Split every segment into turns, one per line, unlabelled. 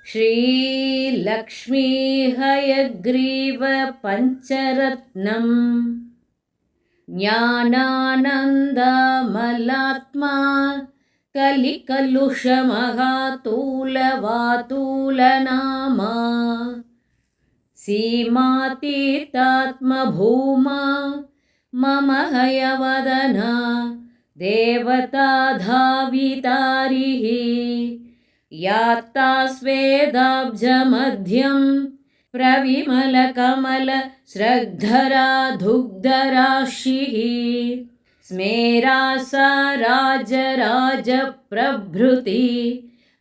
श्रीलक्ष्मी हयग्रीव पञ्चरत्नम् ज्ञानानन्दमलात्मा कलिकलुषमहातूलवातूलनामा सीमातीतात्मभूमा मम हयवदना देवताधावितारिः यात्ता स्वेदाब्जमध्यं प्रविमलकमलश्रद्धरा दुग्धराशिः स्मेरासा राजराजप्रभृति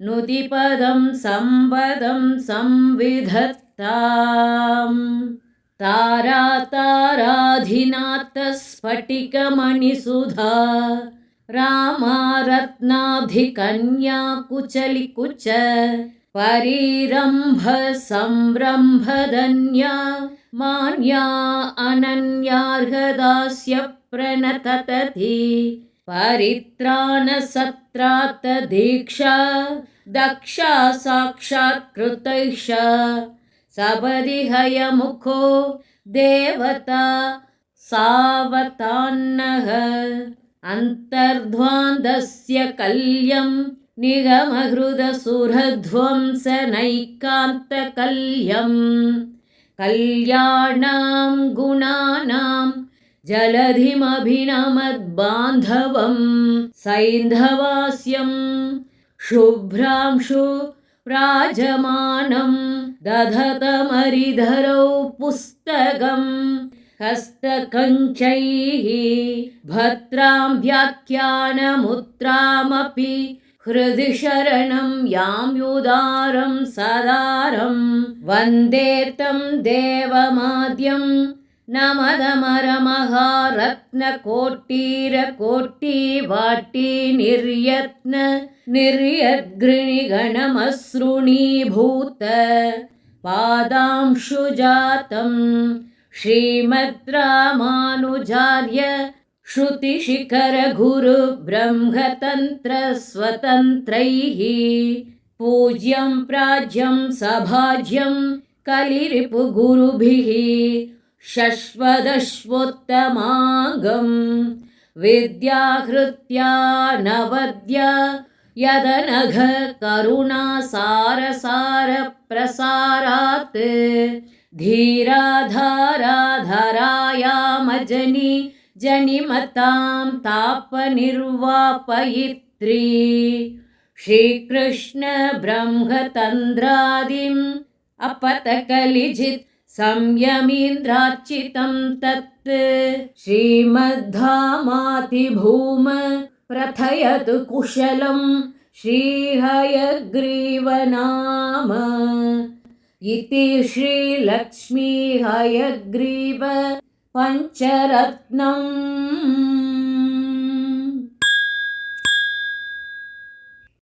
नुतिपदं संवदं संविधत्ताम् ताराताराधिनाथस्फटिकमणिसुधा रामारत्नाभिकन्या कुचलिकुच परिरम्भ संरम्भधन्या मान्या अनन्यार्हदास्य प्रणततति परित्राणसत्रात् दीक्षा दक्षा साक्षात्कृतैष सबदि हयमुखो देवता सावतान्नः अन्तर्ध्वान्तस्य कल्यं निगमहृदसुरध्वंसनैकान्तकल्यं कल्याणां गुणानां जलधिमभिनमद्बान्धवं सैन्धवास्यं शुभ्रांशु प्राजमानं दधतमरिधरौ पुस्तकम् हस्तकञ्चैः भद्रां व्याख्यानमुद्रामपि हृदि शरणं याम्युदारं सदारं वन्दे तं देवमाद्यं नमदमरमहारत्नकोटीरकोटिवाटी निर्यद्गृणिगणमसृणीभूत पादांशुजातम् श्रीमद् रामानुजार्य श्रुतिशिखर गुरु ब्रह्मतन्त्र स्वतन्त्रैः पूज्यं प्राज्यं सभाज्यं कलिरिपुगुरुभिः शश्वदश्वोत्तमागं विद्याहृत्या नवद्य यदनघ करुणासारसार प्रसारात् धीराधाराधरायामजनि जनिमतां तापनिर्वापयित्री श्रीकृष्ण ब्रह्मतन्द्रादिम् अपतकलिजित् संयमीन्द्रार्चितं तत् श्रीमद्धामातिभूम प्रथयतु कुशलं श्रीहयग्रीवनाम इति श्रीलक्ष्मी हयग्रीव पञ्चरत्नम्।